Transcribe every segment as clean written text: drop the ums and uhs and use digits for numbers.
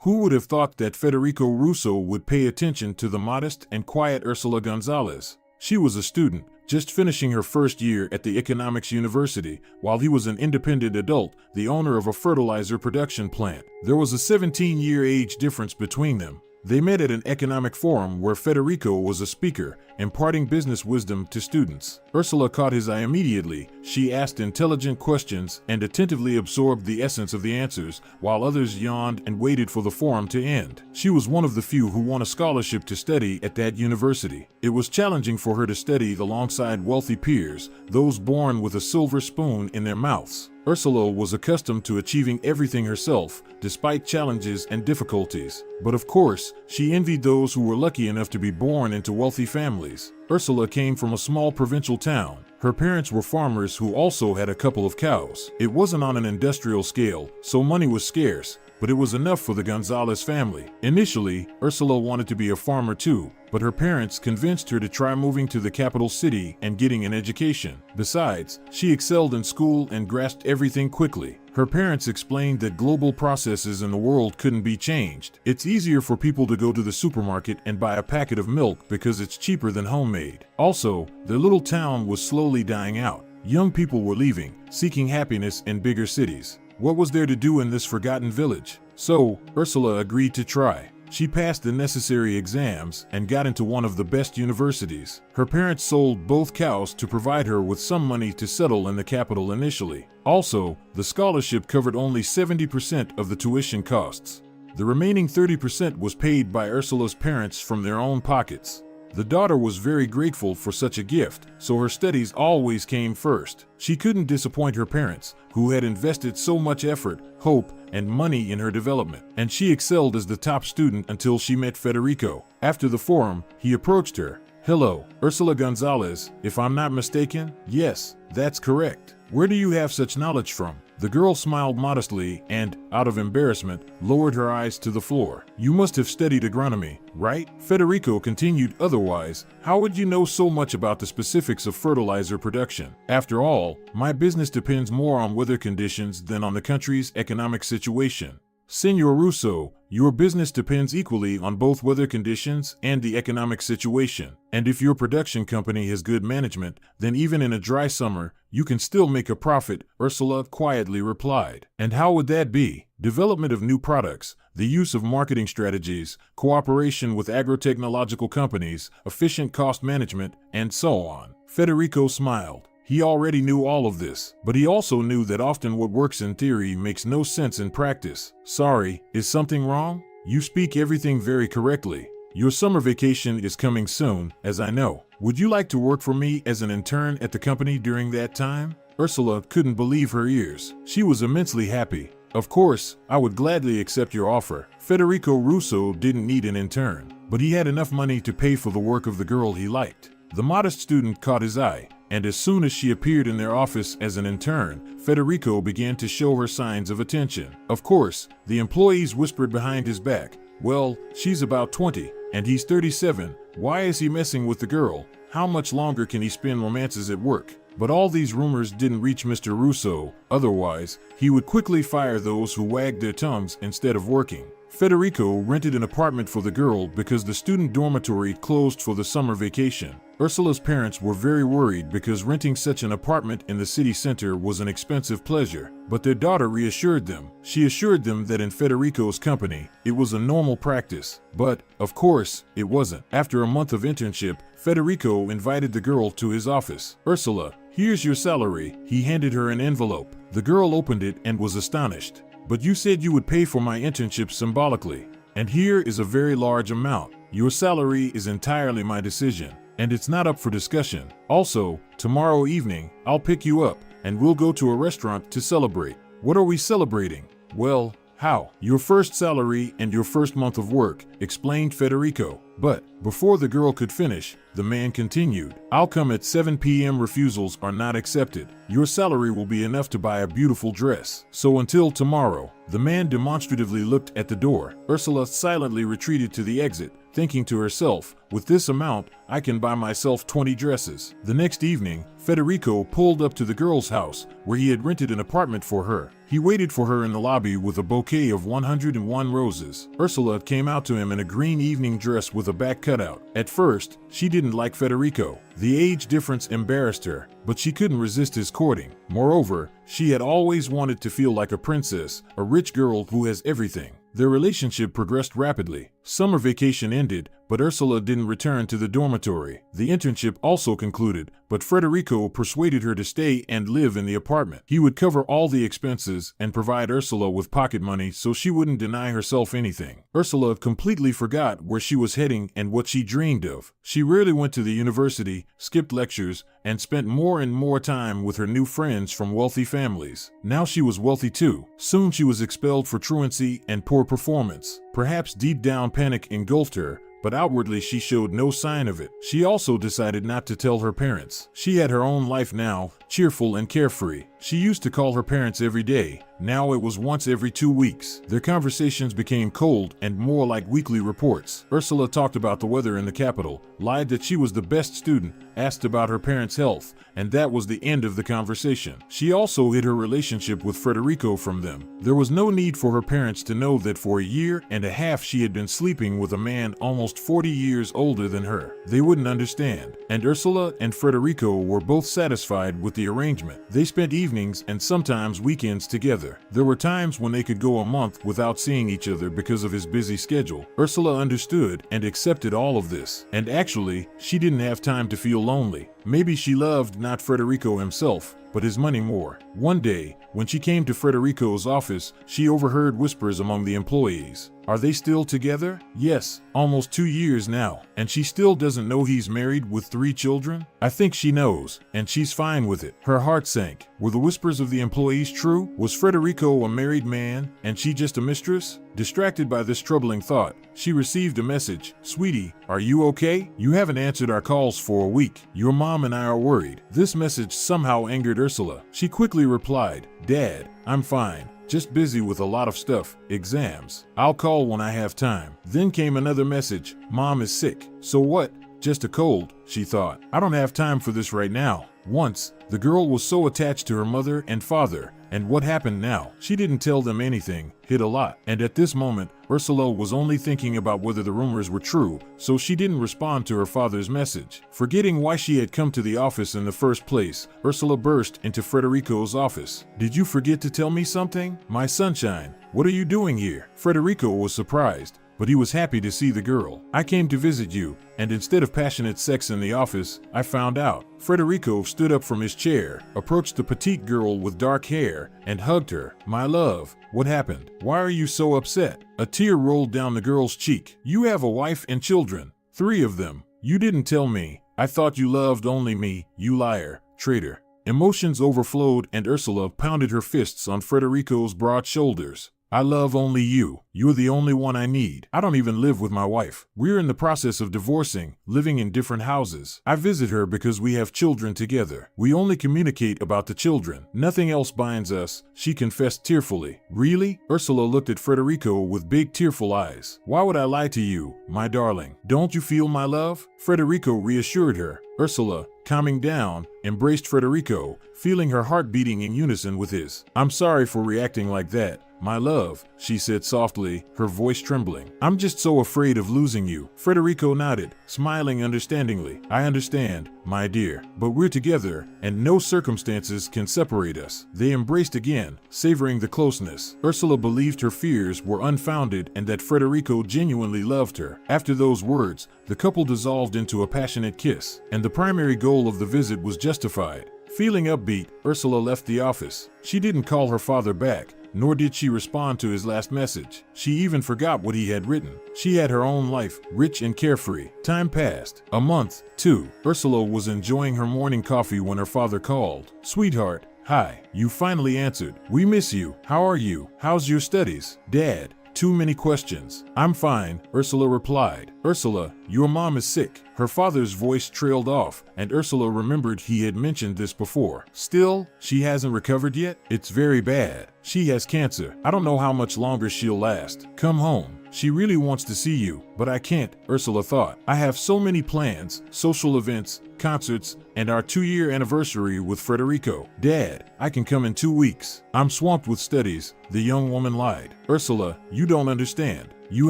Who would have thought that Federico Russo would pay attention to the modest and quiet Ursula Gonzalez? She was a student, just finishing her first year at the Economics University, while he was an independent adult, the owner of a fertilizer production plant. There was a 17-year age difference between them. They met at an economic forum where Federico was a speaker, imparting business wisdom to students. Ursula caught his eye immediately. She asked intelligent questions and attentively absorbed the essence of the answers, while others yawned and waited for the forum to end. She was one of the few who won a scholarship to study at that university. It was challenging for her to study alongside wealthy peers, those born with a silver spoon in their mouths. Ursula was accustomed to achieving everything herself, despite challenges and difficulties. But of course, she envied those who were lucky enough to be born into wealthy families. Ursula came from a small provincial town. Her parents were farmers who also had a couple of cows. It wasn't on an industrial scale, so money was scarce, but it was enough for the Gonzalez family. Initially, Ursula wanted to be a farmer too, but her parents convinced her to try moving to the capital city and getting an education. Besides, she excelled in school and grasped everything quickly. Her parents explained that global processes in the world couldn't be changed. It's easier for people to go to the supermarket and buy a packet of milk because it's cheaper than homemade. Also, their little town was slowly dying out. Young people were leaving, seeking happiness in bigger cities. What was there to do in this forgotten village? So, Ursula agreed to try. She passed the necessary exams and got into one of the best universities. Her parents sold both cows to provide her with some money to settle in the capital initially. Also, the scholarship covered only 70% of the tuition costs. The remaining 30% was paid by Ursula's parents from their own pockets. The daughter was very grateful for such a gift, so her studies always came first. She couldn't disappoint her parents, who had invested so much effort, hope, and money in her development, and she excelled as the top student until she met Federico. After the forum, he approached her. "Hello, Ursula Gonzalez, if I'm not mistaken?" "Yes, that's correct. Where do you have such knowledge from?" The girl smiled modestly and, out of embarrassment, lowered her eyes to the floor. "You must have studied agronomy, right?" Federico continued. "Otherwise, how would you know so much about the specifics of fertilizer production? After all, my business depends more on weather conditions than on the country's economic situation." "Senor Russo, your business depends equally on both weather conditions and the economic situation. And if your production company has good management, then even in a dry summer, you can still make a profit," Ursula quietly replied. "And how would that be?" "Development of new products, the use of marketing strategies, cooperation with agrotechnological companies, efficient cost management, and so on." Federico smiled. He already knew all of this, but he also knew that often what works in theory makes no sense in practice. "Sorry, is something wrong? You speak everything very correctly. Your summer vacation is coming soon, as I know. Would you like to work for me as an intern at the company during that time?" Ursula couldn't believe her ears. She was immensely happy. "Of course, I would gladly accept your offer." Federico Russo didn't need an intern, but he had enough money to pay for the work of the girl he liked. The modest student caught his eye, and as soon as she appeared in their office as an intern, Federico began to show her signs of attention. Of course, the employees whispered behind his back, "Well, she's about 20, and he's 37. Why is he messing with the girl? How much longer can he spin romances at work?" But all these rumors didn't reach Mr. Russo, otherwise, he would quickly fire those who wagged their tongues instead of working. Federico rented an apartment for the girl because the student dormitory closed for the summer vacation. Ursula's parents were very worried because renting such an apartment in the city center was an expensive pleasure, but their daughter reassured them. She assured them that in Federico's company, it was a normal practice. But, of course, it wasn't. After a month of internship, Federico invited the girl to his office. "Ursula, here's your salary." He handed her an envelope. The girl opened it and was astonished. "But you said you would pay for my internship symbolically. And here is a very large amount. Your salary is entirely my decision, and it's not up for discussion. Also, tomorrow evening, I'll pick you up, and we'll go to a restaurant to celebrate." "What are we celebrating?" "Well, how? Your first salary and your first month of work," explained Federico. But, before the girl could finish, the man continued, "I'll come at 7 p.m. Refusals are not accepted. Your salary will be enough to buy a beautiful dress. So until tomorrow." The man demonstratively looked at the door. Ursula silently retreated to the exit, thinking to herself, with this amount, I can buy myself 20 dresses. The next evening, Federico pulled up to the girl's house, where he had rented an apartment for her. He waited for her in the lobby with a bouquet of 101 roses. Ursula came out to him in a green evening dress with a back cutout. At first, she didn't like Federico. The age difference embarrassed her, but she couldn't resist his courting. Moreover, she had always wanted to feel like a princess, a rich girl who has everything. Their relationship progressed rapidly. Summer vacation ended, but Ursula didn't return to the dormitory. The internship also concluded, but Federico persuaded her to stay and live in the apartment. He would cover all the expenses and provide Ursula with pocket money so she wouldn't deny herself anything. Ursula completely forgot where she was heading and what she dreamed of. She rarely went to the university, skipped lectures, and spent more and more time with her new friends from wealthy families. Now she was wealthy too. Soon she was expelled for truancy and poor performance. Perhaps deep down panic engulfed her, but outwardly she showed no sign of it. She also decided not to tell her parents. She had her own life now, cheerful and carefree. She used to call her parents every day. Now it was once every 2 weeks. Their conversations became cold and more like weekly reports. Ursula talked about the weather in the capital, lied that she was the best student, asked about her parents' health, and that was the end of the conversation. She also hid her relationship with Federico from them. There was no need for her parents to know that for a year and a half she had been sleeping with a man almost 40 years older than her. They wouldn't understand. And Ursula and Federico were both satisfied with the arrangement. They spent evenings and sometimes weekends together. There were times when they could go a month without seeing each other because of his busy schedule. Ursula understood and accepted all of this. And actually, she didn't have time to feel lonely. Maybe she loved not Federico himself, but his money more. One day, when she came to Federico's office, she overheard whispers among the employees. Are they still together? Yes, almost 2 years now. And she still doesn't know he's married with 3 children? I think she knows, and she's fine with it. Her heart sank. Were the whispers of the employees true? Was Federico a married man, and she just a mistress? Distracted by this troubling thought, she received a message. Sweetie, are you okay? You haven't answered our calls for a week. Your mom and I are worried. This message somehow angered Ursula. She quickly replied, Dad, I'm fine. Just busy with a lot of stuff, exams. I'll call when I have time. Then came another message. Mom is sick. So what? Just a cold, she thought. I don't have time for this right now. Once, the girl was so attached to her mother and father, and what happened now? She didn't tell them anything, hid a lot, and at this moment, Ursula was only thinking about whether the rumors were true, so she didn't respond to her father's message. Forgetting why she had come to the office in the first place, Ursula burst into Federico's office. Did you forget to tell me something? My sunshine, what are you doing here? Federico was surprised, but he was happy to see the girl. I came to visit you, and instead of passionate sex in the office, I found out. Federico stood up from his chair, approached the petite girl with dark hair, and hugged her. My love, what happened? Why are you so upset? A tear rolled down the girl's cheek. You have a wife and children. 3 of them. You didn't tell me. I thought you loved only me, you liar, traitor. Emotions overflowed and Ursula pounded her fists on Federico's broad shoulders. I love only you. You're the only one I need. I don't even live with my wife. We're in the process of divorcing, living in different houses. I visit her because we have children together. We only communicate about the children. Nothing else binds us, she confessed tearfully. Really? Ursula looked at Federico with big tearful eyes. Why would I lie to you, my darling? Don't you feel my love? Federico reassured her. Ursula, calming down, embraced Federico, feeling her heart beating in unison with his. I'm sorry for reacting like that, my love, she said softly, her voice trembling. I'm just so afraid of losing you. Federico nodded, smiling understandingly. I understand, my dear, but we're together, and no circumstances can separate us. They embraced again, savoring the closeness. Ursula believed her fears were unfounded and that Federico genuinely loved her. After those words, the couple dissolved into a passionate kiss, and the primary goal of the visit was justified. Feeling upbeat, Ursula left the office. She didn't call her father back, nor did she respond to his last message. She even forgot what he had written. She had her own life, rich and carefree. Time passed. A month, 2. Ursula was enjoying her morning coffee when her father called. Sweetheart, hi. You finally answered. We miss you. How are you? How's your studies? Dad. Too many questions. I'm fine, Ursula replied. Ursula, your mom is sick. Her father's voice trailed off, and Ursula remembered he had mentioned this before. Still, she hasn't recovered yet? It's very bad. She has cancer. I don't know how much longer she'll last. Come home. She really wants to see you, but I can't, Ursula thought. I have so many plans, social events, concerts, and our 2-year anniversary with Federico. Dad, I can come in 2 weeks. I'm swamped with studies, the young woman lied. Ursula, you don't understand. You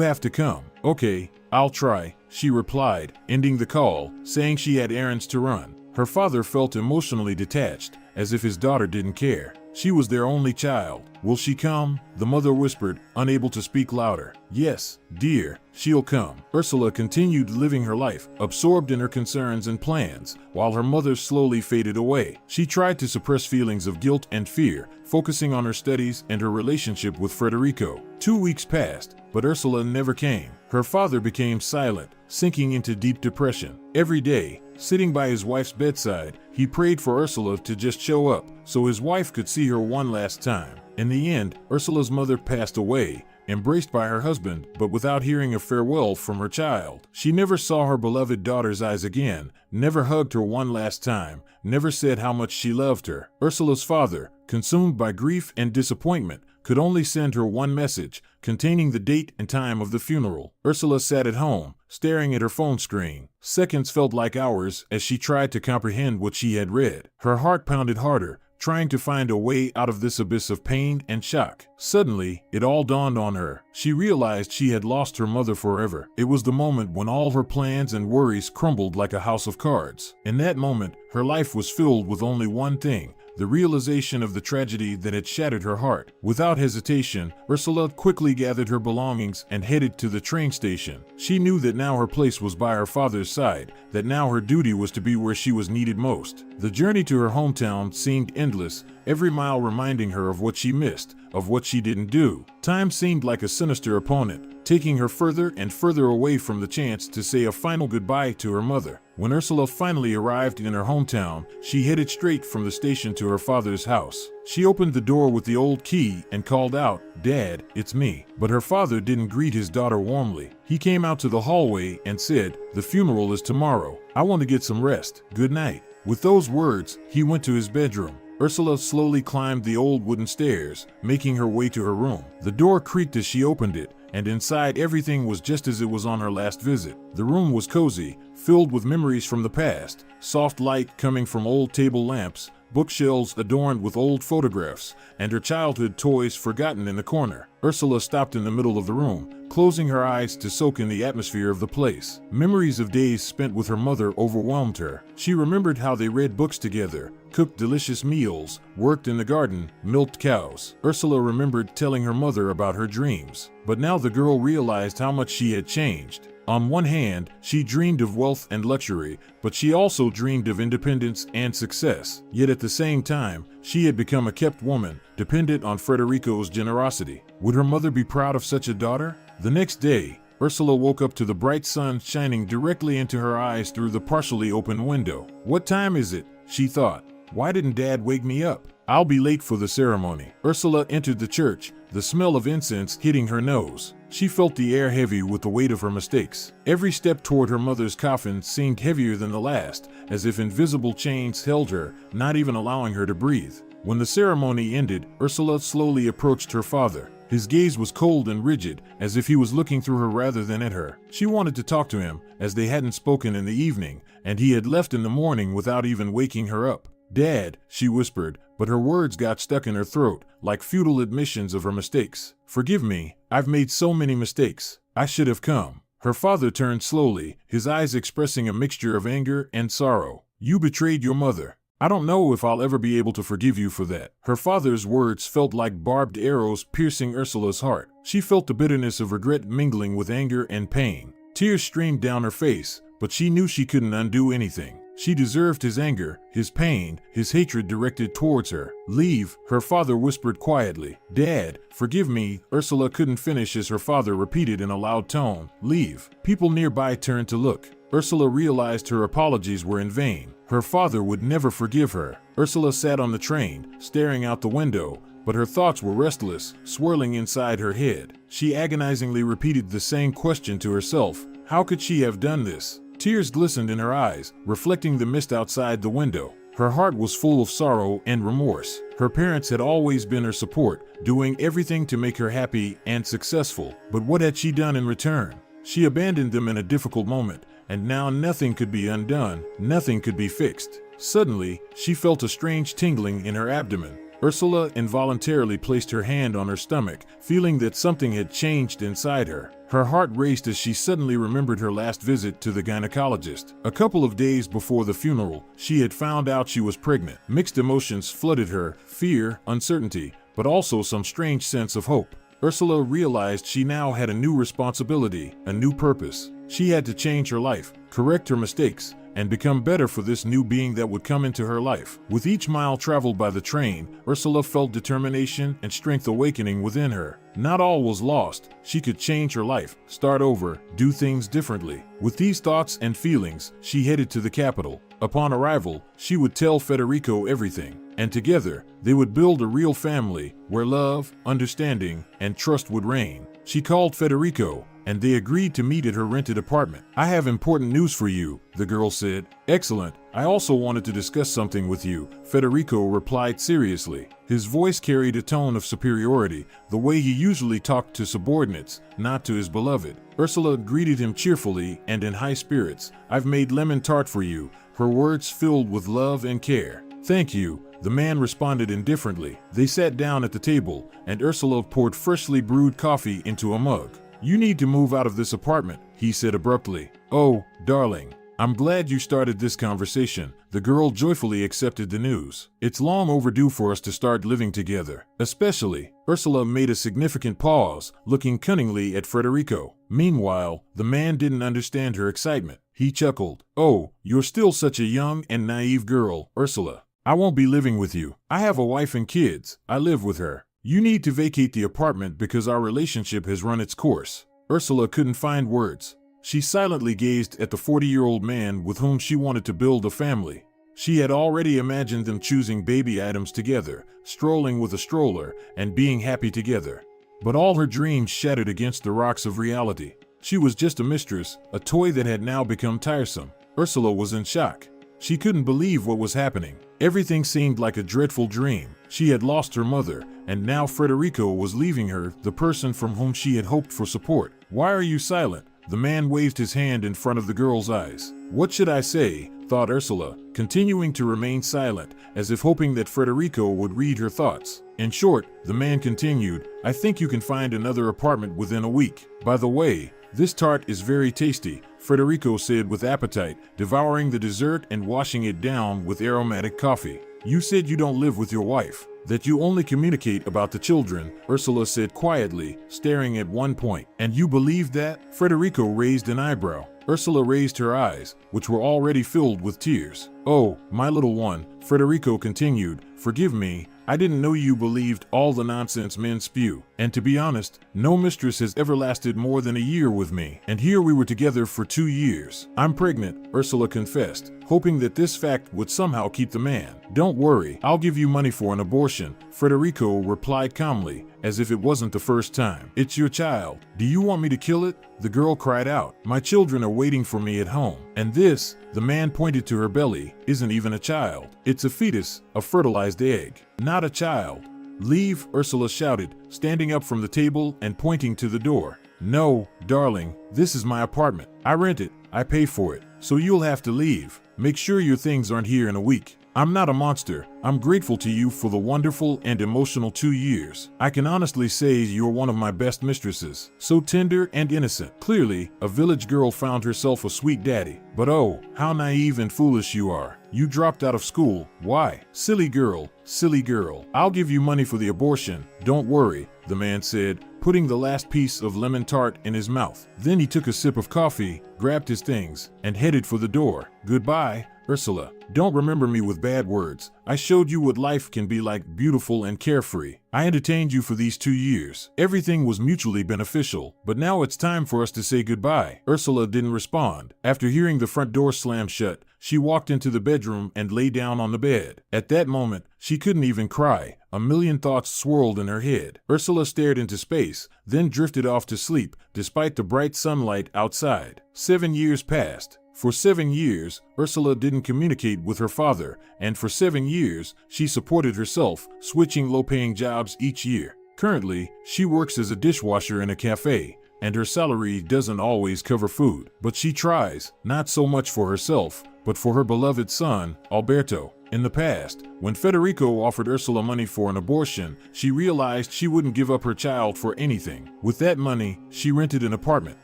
have to come. Okay, I'll try, she replied, ending the call, saying she had errands to run. Her father felt emotionally detached, as if his daughter didn't care. She was their only child. Will she come? The mother whispered, unable to speak louder. Yes, dear, she'll come. Ursula continued living her life, absorbed in her concerns and plans, while her mother slowly faded away. She tried to suppress feelings of guilt and fear, focusing on her studies and her relationship with Federico. 2 weeks passed, but Ursula never came. Her father became silent, sinking into deep depression. Every day, sitting by his wife's bedside, he prayed for Ursula to just show up, so his wife could see her one last time. In the end, Ursula's mother passed away, embraced by her husband, but without hearing a farewell from her child. She never saw her beloved daughter's eyes again, never hugged her one last time, never said how much she loved her. Ursula's father, consumed by grief and disappointment, could only send her one message, containing the date and time of the funeral. Ursula sat at home, staring at her phone screen. Seconds felt like hours as she tried to comprehend what she had read. Her heart pounded harder, trying to find a way out of this abyss of pain and shock. Suddenly, it all dawned on her. She realized she had lost her mother forever. It was the moment when all her plans and worries crumbled like a house of cards. In that moment, her life was filled with only one thing: the realization of the tragedy that had shattered her heart. Without hesitation, Ursula quickly gathered her belongings and headed to the train station. She knew that now her place was by her father's side, that now her duty was to be where she was needed most. The journey to her hometown seemed endless, every mile reminding her of what she missed, of what she didn't do. Time seemed like a sinister opponent, taking her further and further away from the chance to say a final goodbye to her mother. When Ursula finally arrived in her hometown, she headed straight from the station to her father's house. She opened the door with the old key and called out, "Dad, it's me." But her father didn't greet his daughter warmly. He came out to the hallway and said, "The funeral is tomorrow. I want to get some rest. Good night." With those words, he went to his bedroom. Ursula slowly climbed the old wooden stairs, making her way to her room. The door creaked as she opened it, and inside everything was just as it was on her last visit. The room was cozy, filled with memories from the past, soft light coming from old table lamps, bookshelves adorned with old photographs, and her childhood toys forgotten in the corner. Ursula stopped in the middle of the room, closing her eyes to soak in the atmosphere of the place. Memories of days spent with her mother overwhelmed her. She remembered how they read books together, cooked delicious meals, worked in the garden, milked cows. Ursula remembered telling her mother about her dreams. But now the girl realized how much she had changed. On one hand, she dreamed of wealth and luxury, but she also dreamed of independence and success. Yet at the same time, she had become a kept woman, dependent on Federico's generosity. Would her mother be proud of such a daughter? The next day, Ursula woke up to the bright sun shining directly into her eyes through the partially open window. "What time is it?" she thought. "Why didn't Dad wake me up? I'll be late for the ceremony." Ursula entered the church, the smell of incense hitting her nose. She felt the air heavy with the weight of her mistakes. Every step toward her mother's coffin seemed heavier than the last, as if invisible chains held her, not even allowing her to breathe. When the ceremony ended, Ursula slowly approached her father. His gaze was cold and rigid, as if he was looking through her rather than at her. She wanted to talk to him, as they hadn't spoken in the evening, and he had left in the morning without even waking her up. "Dad," she whispered, but her words got stuck in her throat, like futile admissions of her mistakes. "Forgive me, I've made so many mistakes. I should have come." Her father turned slowly, his eyes expressing a mixture of anger and sorrow. "You betrayed your mother. I don't know if I'll ever be able to forgive you for that." Her father's words felt like barbed arrows piercing Ursula's heart. She felt the bitterness of regret mingling with anger and pain. Tears streamed down her face, but she knew she couldn't undo anything. She deserved his anger, his pain, his hatred directed towards her. "Leave," her father whispered quietly. "Dad, forgive me." Ursula couldn't finish as her father repeated in a loud tone, "Leave." People nearby turned to look. Ursula realized her apologies were in vain. Her father would never forgive her. Ursula sat on the train, staring out the window, but her thoughts were restless, swirling inside her head. She agonizingly repeated the same question to herself. How could she have done this? Tears glistened in her eyes, reflecting the mist outside the window. Her heart was full of sorrow and remorse. Her parents had always been her support, doing everything to make her happy and successful. But what had she done in return? She abandoned them in a difficult moment, and now nothing could be undone, nothing could be fixed. Suddenly, she felt a strange tingling in her abdomen. Ursula involuntarily placed her hand on her stomach, feeling that something had changed inside her. Her heart raced as she suddenly remembered her last visit to the gynecologist. A couple of days before the funeral, she had found out she was pregnant. Mixed emotions flooded her, fear, uncertainty, but also some strange sense of hope. Ursula realized she now had a new responsibility, a new purpose. She had to change her life, correct her mistakes, and become better for this new being that would come into her life. With each mile traveled by the train, Ursula felt determination and strength awakening within her. Not all was lost. She could change her life, start over, do things differently. With these thoughts and feelings, she headed to the capital. Upon arrival, she would tell Federico everything, and together, they would build a real family where love, understanding, and trust would reign. She called Federico, and they agreed to meet at her rented apartment. "I have important news for you," the girl said. "Excellent. I also wanted to discuss something with you," Federico replied seriously. His voice carried a tone of superiority, the way he usually talked to subordinates, not to his beloved. Ursula greeted him cheerfully and in high spirits. "I've made lemon tart for you," her words filled with love and care. "Thank you," the man responded indifferently. They sat down at the table, and Ursula poured freshly brewed coffee into a mug. "You need to move out of this apartment," he said abruptly. "Oh, darling, I'm glad you started this conversation." The girl joyfully accepted the news. "It's long overdue for us to start living together. Especially," Ursula made a significant pause, looking cunningly at Federico. Meanwhile, the man didn't understand her excitement. He chuckled. "Oh, you're still such a young and naive girl, Ursula. I won't be living with you. I have a wife and kids. I live with her. You need to vacate the apartment because our relationship has run its course." Ursula couldn't find words. She silently gazed at the 40-year-old man with whom she wanted to build a family. She had already imagined them choosing baby items together, strolling with a stroller, and being happy together. But all her dreams shattered against the rocks of reality. She was just a mistress, a toy that had now become tiresome. Ursula was in shock. She couldn't believe what was happening. Everything seemed like a dreadful dream. She had lost her mother, and now Federico was leaving her, the person from whom she had hoped for support. "Why are you silent?" The man waved his hand in front of the girl's eyes. "What should I say?" thought Ursula, continuing to remain silent, as if hoping that Federico would read her thoughts. In short, the man continued, "I think you can find another apartment within a week. By the way, this tart is very tasty," Federico said with appetite, devouring the dessert and washing it down with aromatic coffee. "You said you don't live with your wife, that you only communicate about the children," Ursula said quietly, staring at one point. "And you believe that?" Federico raised an eyebrow. Ursula raised her eyes, which were already filled with tears. "Oh, my little one," Federico continued, "forgive me. I didn't know you believed all the nonsense men spew. And to be honest, no mistress has ever lasted more than a year with me. And here we were together for 2 years. I'm pregnant," Ursula confessed, hoping that this fact would somehow keep the man. "Don't worry, I'll give you money for an abortion," Federico replied calmly, as if it wasn't the first time. "It's your child. Do you want me to kill it?" The girl cried out. "My children are waiting for me at home. And this," the man pointed to her belly, "isn't even a child. It's a fetus, a fertilized egg. Not a child." "Leave," Ursula shouted, standing up from the table and pointing to the door. "No, darling, this is my apartment. I rent it, I pay for it, so you'll have to leave. Make sure your things aren't here in a week. I'm not a monster. I'm grateful to you for the wonderful and emotional 2 years. I can honestly say you're one of my best mistresses. So tender and innocent." Clearly, a village girl found herself a sweet daddy. But oh, how naive and foolish you are. You dropped out of school. Why? Silly girl, silly girl. "I'll give you money for the abortion. Don't worry," the man said, putting the last piece of lemon tart in his mouth. Then he took a sip of coffee, grabbed his things, and headed for the door. "Goodbye, Ursula. Don't remember me with bad words. I showed you what life can be like, beautiful and carefree. I entertained you for these 2 years. Everything was mutually beneficial, but now it's time for us to say goodbye." Ursula didn't respond. After hearing the front door slam shut, she walked into the bedroom and lay down on the bed. At that moment, she couldn't even cry. A million thoughts swirled in her head. Ursula stared into space, then drifted off to sleep, despite the bright sunlight outside. 7 years passed. For 7 years, Ursula didn't communicate with her father, and for 7 years, she supported herself, switching low-paying jobs each year. Currently, she works as a dishwasher in a cafe, and her salary doesn't always cover food. But she tries, not so much for herself, but for her beloved son, Alberto. In the past, when Federico offered Ursula money for an abortion, she realized she wouldn't give up her child for anything. With that money, she rented an apartment.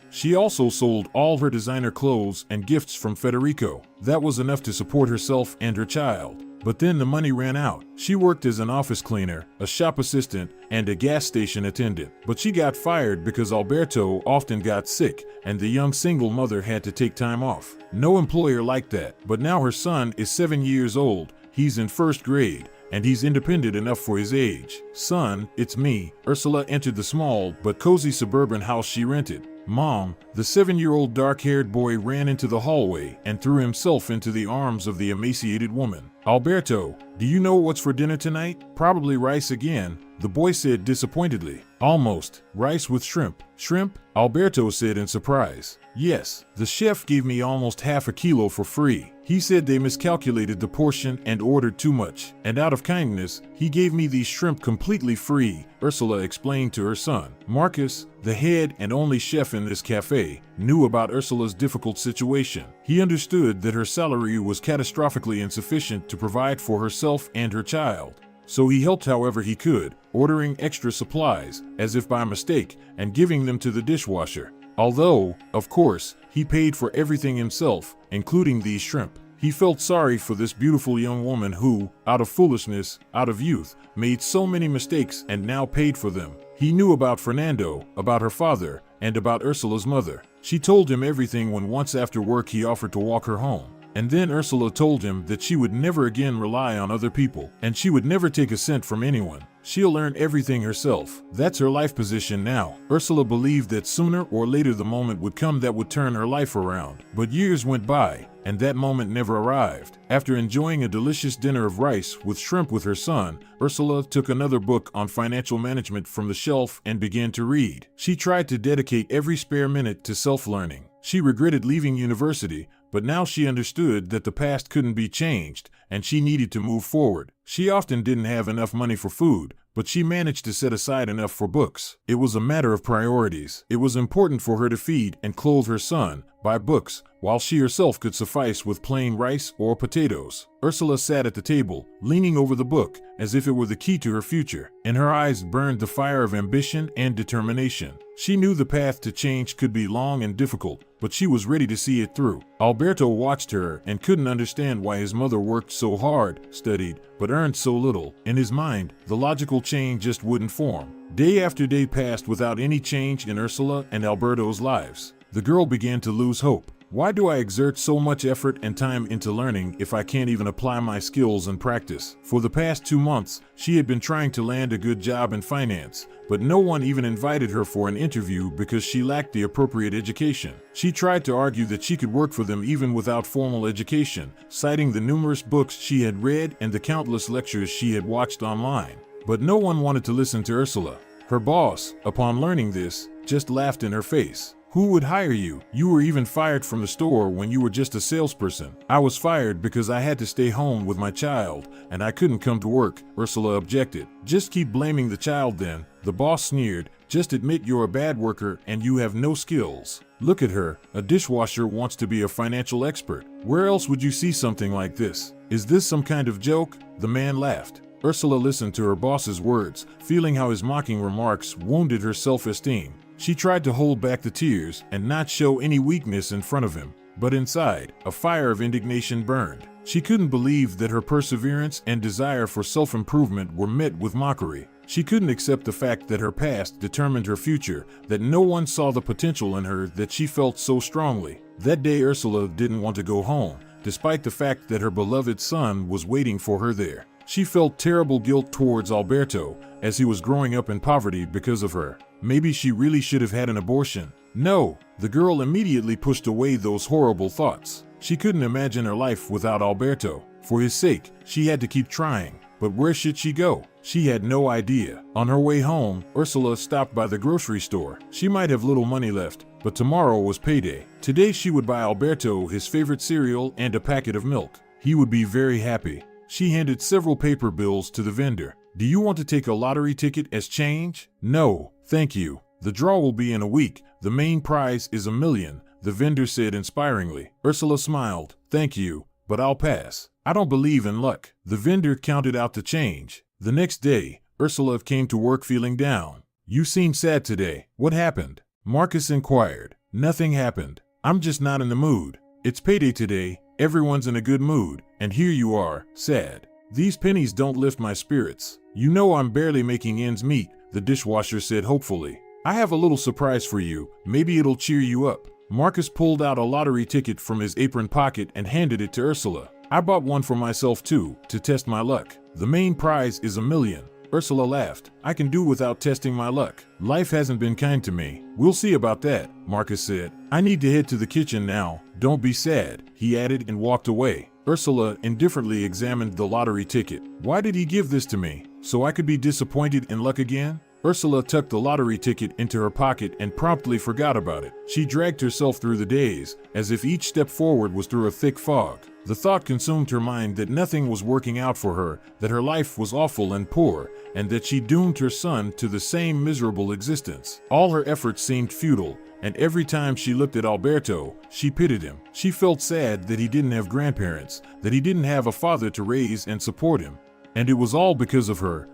She also sold all her designer clothes and gifts from Federico. That was enough to support herself and her child. But then the money ran out. She worked as an office cleaner, a shop assistant, and a gas station attendant. But she got fired because Alberto often got sick, and the young single mother had to take time off. No employer liked that. But now her son is 7 years old. He's in first grade, and he's independent enough for his age. "Son, it's me." Ursula entered the small but cozy suburban house she rented. "Mom," the 7-year-old dark-haired boy ran into the hallway and threw himself into the arms of the emaciated woman. "Alberto, do you know what's for dinner tonight?" "Probably rice again," the boy said disappointedly. "Almost. Rice with shrimp." "Shrimp?" Alberto said in surprise. "Yes, the chef gave me almost half a kilo for free. He said they miscalculated the portion and ordered too much, and out of kindness, he gave me these shrimp completely free," Ursula explained to her son. Marcus, the head and only chef in this cafe, knew about Ursula's difficult situation. He understood that her salary was catastrophically insufficient to provide for herself and her child. So he helped however he could, ordering extra supplies, as if by mistake, and giving them to the dishwasher. Although, of course, he paid for everything himself, including these shrimp. He felt sorry for this beautiful young woman who, out of foolishness, out of youth, made so many mistakes and now paid for them. He knew about Fernando, about her father, and about Ursula's mother. She told him everything when once after work he offered to walk her home. And then Ursula told him that she would never again rely on other people, and she would never take a cent from anyone. She'll earn everything herself. That's her life position now. Ursula believed that sooner or later the moment would come that would turn her life around. But years went by, and that moment never arrived. After enjoying a delicious dinner of rice with shrimp with her son, Ursula took another book on financial management from the shelf and began to read. She tried to dedicate every spare minute to self-learning. She regretted leaving university, but now she understood that the past couldn't be changed, and she needed to move forward. She often didn't have enough money for food, but she managed to set aside enough for books. It was a matter of priorities. It was important for her to feed and clothe her son, buy books, while she herself could suffice with plain rice or potatoes. Ursula sat at the table, leaning over the book, as if it were the key to her future. In her eyes burned the fire of ambition and determination. She knew the path to change could be long and difficult, but she was ready to see it through. Alberto watched her and couldn't understand why his mother worked so hard, studied, but earned so little. In his mind, the logical chain just wouldn't form. Day after day passed without any change in Ursula and Alberto's lives. The girl began to lose hope. Why do I exert so much effort and time into learning if I can't even apply my skills and practice? For the past 2 months, she had been trying to land a good job in finance, but no one even invited her for an interview because she lacked the appropriate education. She tried to argue that she could work for them even without formal education, citing the numerous books she had read and the countless lectures she had watched online. But no one wanted to listen to Ursula. Her boss, upon learning this, just laughed in her face. "Who would hire you? You were even fired from the store when you were just a salesperson." "I was fired because I had to stay home with my child, and I couldn't come to work," Ursula objected. "Just keep blaming the child then," the boss sneered. "Just admit you're a bad worker and you have no skills. Look at her, a dishwasher wants to be a financial expert. Where else would you see something like this? Is this some kind of joke?" The man laughed. Ursula listened to her boss's words, feeling how his mocking remarks wounded her self-esteem. She tried to hold back the tears and not show any weakness in front of him, but inside, a fire of indignation burned. She couldn't believe that her perseverance and desire for self-improvement were met with mockery. She couldn't accept the fact that her past determined her future, that no one saw the potential in her that she felt so strongly. That day Ursula didn't want to go home, despite the fact that her beloved son was waiting for her there. She felt terrible guilt towards Alberto, as he was growing up in poverty because of her. Maybe she really should have had an abortion. No, the girl immediately pushed away those horrible thoughts. She couldn't imagine her life without Alberto. For his sake, she had to keep trying. But where should she go? She had no idea. On her way home, Ursula stopped by the grocery store. She might have little money left, but tomorrow was payday. Today she would buy Alberto his favorite cereal and a packet of milk. He would be very happy. She handed several paper bills to the vendor. Do you want to take a lottery ticket as change? No, thank you. The draw will be in a week. The main prize is $1 million, the vendor said inspiringly. Ursula smiled. Thank you, but I'll pass. I don't believe in luck. The vendor counted out the change. The next day, Ursula came to work feeling down. You seem sad today. What happened? Marcus inquired. Nothing happened. I'm just not in the mood. It's payday today. Everyone's in a good mood, and here you are, sad. These pennies don't lift my spirits. You know I'm barely making ends meet, the dishwasher said hopefully. I have a little surprise for you. Maybe it'll cheer you up. Marcus pulled out a lottery ticket from his apron pocket and handed it to Ursula. I bought one for myself too, to test my luck. The main prize is $1 million. Ursula laughed. I can do without testing my luck. Life hasn't been kind to me. We'll see about that, Marcus said. I need to head to the kitchen now. Don't be sad, he added and walked away. Ursula indifferently examined the lottery ticket. Why did he give this to me? So I could be disappointed in luck again? Ursula tucked the lottery ticket into her pocket and promptly forgot about it. She dragged herself through the days, as if each step forward was through a thick fog. The thought consumed her mind that nothing was working out for her, that her life was awful and poor, and that she doomed her son to the same miserable existence. All her efforts seemed futile, and every time she looked at Alberto, she pitied him. She felt sad that he didn't have grandparents, that he didn't have a father to raise and support him. And it was all because of her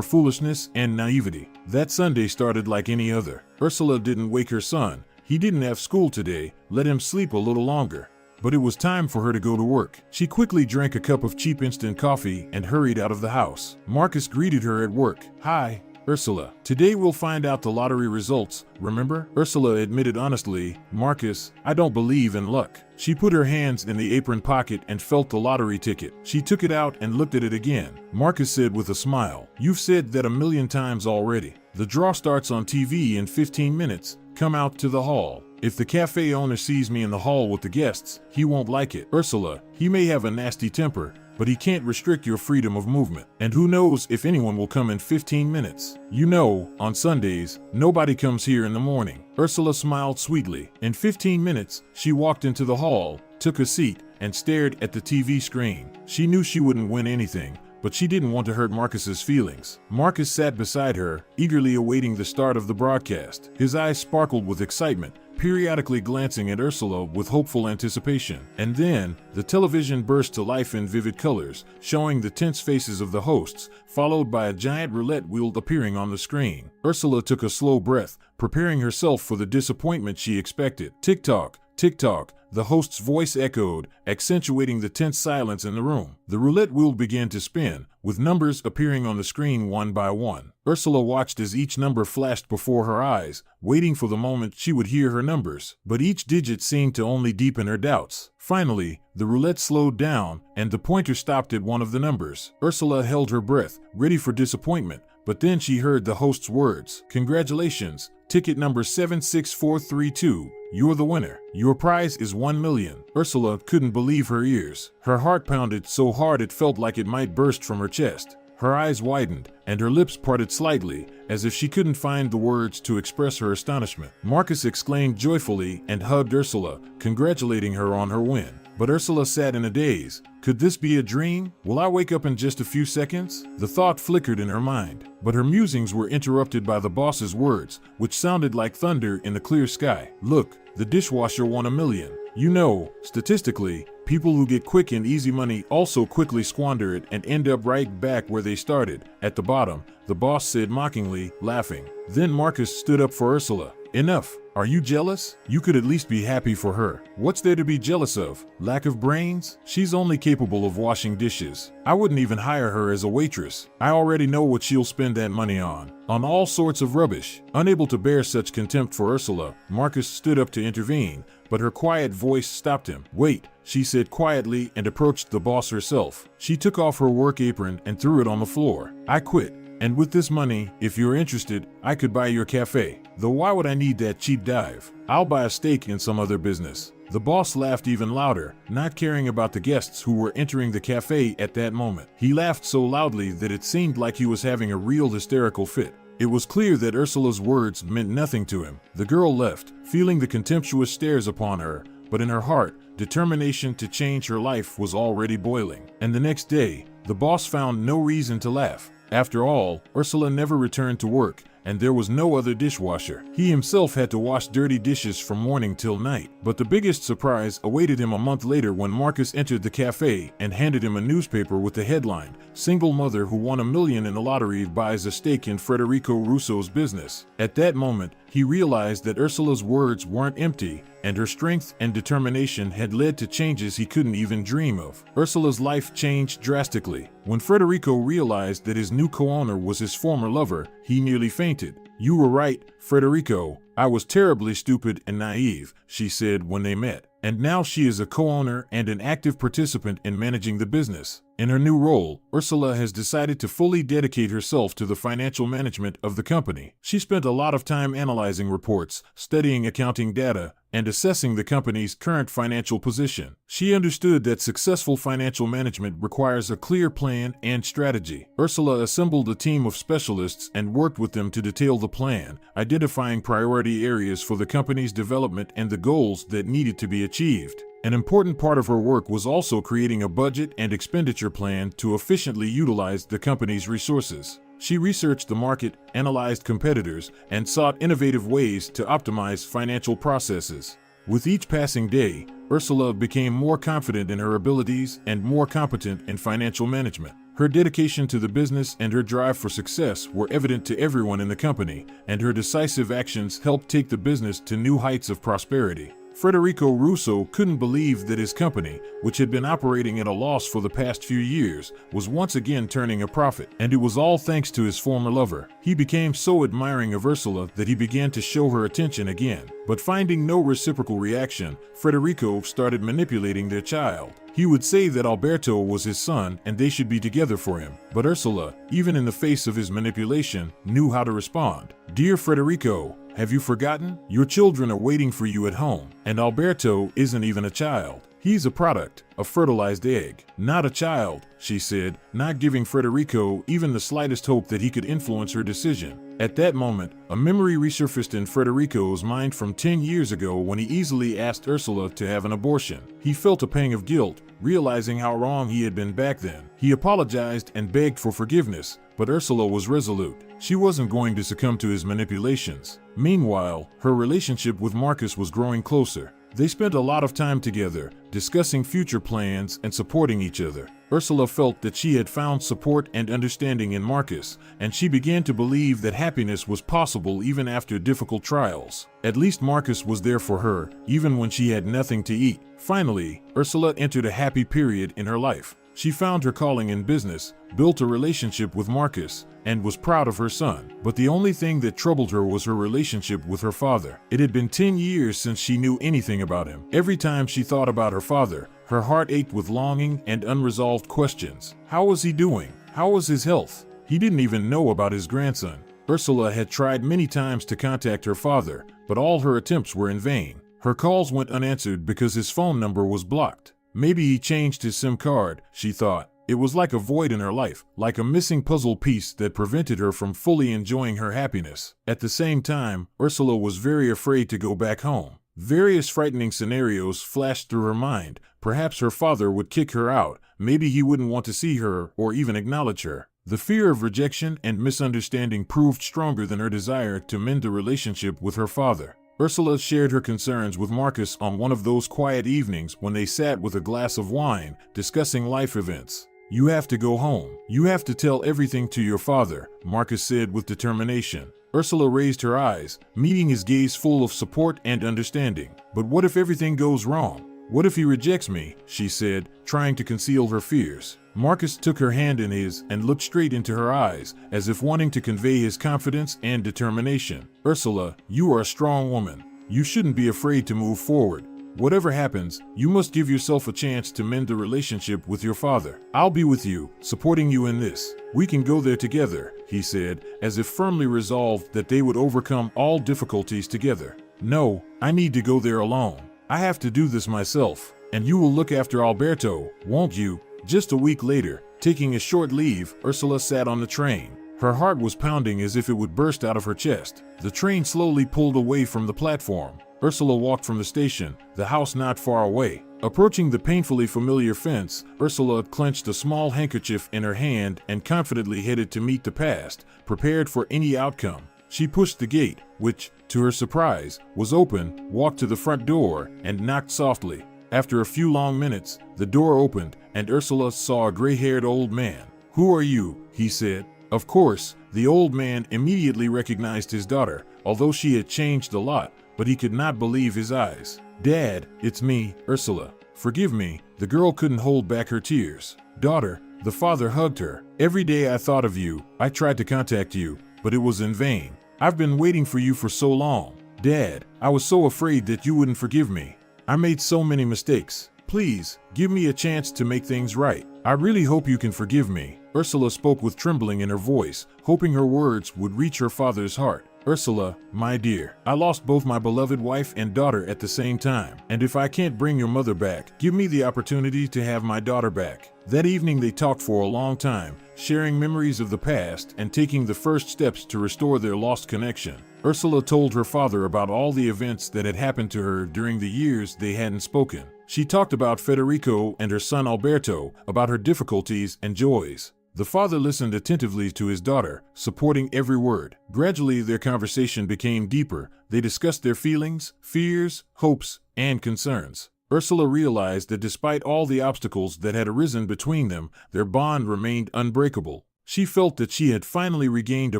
foolishness and naivety. That Sunday started like any other. Ursula didn't wake her son. He didn't have school today. Let him sleep a little longer. But it was time for her to go to work. She quickly drank a cup of cheap instant coffee and hurried out of the house. Marcus greeted her at work. Hi, Ursula. Today we'll find out the lottery results, remember? Ursula admitted honestly, Marcus, I don't believe in luck. She put her hands in the apron pocket and felt the lottery ticket. She took it out and looked at it again. Marcus said with a smile, You've said that 1,000,000 times already. The draw starts on TV in 15 minutes. Come out to the hall. If the cafe owner sees me in the hall with the guests, he won't like it. Ursula, he may have a nasty temper, but he can't restrict your freedom of movement. And who knows if anyone will come in 15 minutes. You know, on Sundays, nobody comes here in the morning. Ursula smiled sweetly. In 15 minutes, she walked into the hall, took a seat, and stared at the TV screen. She knew she wouldn't win anything, but she didn't want to hurt Marcus's feelings. Marcus sat beside her, eagerly awaiting the start of the broadcast. His eyes sparkled with excitement, periodically glancing at Ursula with hopeful anticipation. And then, the television burst to life in vivid colors, showing the tense faces of the hosts, followed by a giant roulette wheel appearing on the screen. Ursula took a slow breath, preparing herself for the disappointment she expected. Tick-tock, tick-tock, the host's voice echoed, accentuating the tense silence in the room. The roulette wheel began to spin, with numbers appearing on the screen one by one. Ursula watched as each number flashed before her eyes, waiting for the moment she would hear her numbers. But each digit seemed to only deepen her doubts. Finally, the roulette slowed down, and the pointer stopped at one of the numbers. Ursula held her breath, ready for disappointment, but then she heard the host's words. Congratulations, ticket number 76432. You're the winner. Your prize is $1 million. Ursula couldn't believe her ears. Her heart pounded so hard it felt like it might burst from her chest. Her eyes widened, and her lips parted slightly, as if she couldn't find the words to express her astonishment. Marcus exclaimed joyfully and hugged Ursula, congratulating her on her win. But Ursula sat in a daze. Could this be a dream? Will I wake up in just a few seconds? The thought flickered in her mind, but her musings were interrupted by the boss's words, which sounded like thunder in the clear sky. Look, the dishwasher won $1 million. You know, statistically, people who get quick and easy money also quickly squander it and end up right back where they started, at the bottom, the boss said mockingly, laughing. Then Marcus stood up for Ursula. Enough. Are you jealous? You could at least be happy for her. What's there to be jealous of? Lack of brains? She's only capable of washing dishes. I wouldn't even hire her as a waitress. I already know what she'll spend that money on. On all sorts of rubbish. Unable to bear such contempt for Ursula, Marcus stood up to intervene, but her quiet voice stopped him. Wait, she said quietly and approached the boss herself. She took off her work apron and threw it on the floor. I quit. And with this money, if you're interested, I could buy your cafe. Though why would I need that cheap dive? I'll buy a stake in some other business. The boss laughed even louder, not caring about the guests who were entering the cafe at that moment. He laughed so loudly that it seemed like he was having a real hysterical fit. It was clear that Ursula's words meant nothing to him. The girl left, feeling the contemptuous stares upon her, but in her heart, determination to change her life was already boiling. And the next day, the boss found no reason to laugh. After all, Ursula never returned to work, and there was no other dishwasher. He himself had to wash dirty dishes from morning till night. But the biggest surprise awaited him a month later when Marcus entered the cafe and handed him a newspaper with the headline, "Single Mother Who Won $1 Million in the Lottery Buys a Stake in Federico Russo's Business." At that moment, he realized that Ursula's words weren't empty, and her strength and determination had led to changes he couldn't even dream of. Ursula's life changed drastically. When Federico realized that his new co-owner was his former lover, he nearly fainted. "You were right, Federico. I was terribly stupid and naive," she said when they met. And now she is a co-owner and an active participant in managing the business. In her new role, Ursula has decided to fully dedicate herself to the financial management of the company. She spent a lot of time analyzing reports, studying accounting data, and assessing the company's current financial position. She understood that successful financial management requires a clear plan and strategy. Ursula assembled a team of specialists and worked with them to detail the plan, identifying priority areas for the company's development and the goals that needed to be achieved. An important part of her work was also creating a budget and expenditure plan to efficiently utilize the company's resources. She researched the market, analyzed competitors, and sought innovative ways to optimize financial processes. With each passing day, Ursula became more confident in her abilities and more competent in financial management. Her dedication to the business and her drive for success were evident to everyone in the company, and her decisive actions helped take the business to new heights of prosperity. Federico Russo couldn't believe that his company, which had been operating at a loss for the past few years, was once again turning a profit, and it was all thanks to his former lover. He became so admiring of Ursula that he began to show her attention again. But finding no reciprocal reaction, Federico started manipulating their child. He would say that Alberto was his son and they should be together for him. But Ursula, even in the face of his manipulation, knew how to respond. "Dear Federico, have you forgotten? Your children are waiting for you at home. And Alberto isn't even a child. He's a product, a fertilized egg, not a child," she said, not giving Federico even the slightest hope that he could influence her decision. At that moment, a memory resurfaced in Federico's mind from 10 years ago when he easily asked Ursula to have an abortion. He felt a pang of guilt, realizing how wrong he had been back then. He apologized and begged for forgiveness, but Ursula was resolute. She wasn't going to succumb to his manipulations. Meanwhile, her relationship with Marcus was growing closer. They spent a lot of time together, discussing future plans and supporting each other. Ursula felt that she had found support and understanding in Marcus, and she began to believe that happiness was possible even after difficult trials. At least Marcus was there for her, even when she had nothing to eat. Finally, Ursula entered a happy period in her life. She found her calling in business, built a relationship with Marcus, and was proud of her son. But the only thing that troubled her was her relationship with her father. It had been 10 years since she knew anything about him. Every time she thought about her father, her heart ached with longing and unresolved questions. How was he doing? How was his health? He didn't even know about his grandson. Ursula had tried many times to contact her father, but all her attempts were in vain. Her calls went unanswered because his phone number was blocked. Maybe he changed his SIM card, she thought. It was like a void in her life, like a missing puzzle piece that prevented her from fully enjoying her happiness. At the same time, Ursula was very afraid to go back home. Various frightening scenarios flashed through her mind. Perhaps her father would kick her out. Maybe he wouldn't want to see her or even acknowledge her. The fear of rejection and misunderstanding proved stronger than her desire to mend the relationship with her father. Ursula shared her concerns with Marcus on one of those quiet evenings when they sat with a glass of wine, discussing life events. "You have to go home. You have to tell everything to your father," Marcus said with determination. Ursula raised her eyes, meeting his gaze full of support and understanding. "But what if everything goes wrong? What if he rejects me?" she said, trying to conceal her fears. Marcus took her hand in his and looked straight into her eyes, as if wanting to convey his confidence and determination. "Ursula, you are a strong woman. You shouldn't be afraid to move forward. Whatever happens, you must give yourself a chance to mend the relationship with your father. I'll be with you, supporting you in this. We can go there together," he said, as if firmly resolved that they would overcome all difficulties together. "No, I need to go there alone. I have to do this myself. And you will look after Alberto, won't you?" Just a week later, taking a short leave, Ursula sat on the train. Her heart was pounding as if it would burst out of her chest. The train slowly pulled away from the platform. Ursula walked from the station, the house not far away. Approaching the painfully familiar fence, Ursula clenched a small handkerchief in her hand and confidently headed to meet the past, prepared for any outcome. She pushed the gate, which, to her surprise, was open, walked to the front door, and knocked softly. After a few long minutes, the door opened, and Ursula saw a gray-haired old man. "Who are you?" he said. Of course, the old man immediately recognized his daughter, although she had changed a lot, but he could not believe his eyes. "Dad, it's me, Ursula. Forgive me." The girl couldn't hold back her tears. "Daughter," the father hugged her. "Every day I thought of you. I tried to contact you, but it was in vain. I've been waiting for you for so long. Dad, I was so afraid that you wouldn't forgive me. I made so many mistakes. Please, give me a chance to make things right. I really hope you can forgive me." Ursula spoke with trembling in her voice, hoping her words would reach her father's heart. "Ursula, my dear, I lost both my beloved wife and daughter at the same time, and if I can't bring your mother back, give me the opportunity to have my daughter back." That evening they talked for a long time, sharing memories of the past and taking the first steps to restore their lost connection. Ursula told her father about all the events that had happened to her during the years they hadn't spoken. She talked about Federico and her son Alberto, about her difficulties and joys. The father listened attentively to his daughter, supporting every word. Gradually, their conversation became deeper. They discussed their feelings, fears, hopes, and concerns. Ursula realized that despite all the obstacles that had arisen between them, their bond remained unbreakable. She felt that she had finally regained a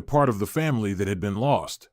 part of the family that had been lost.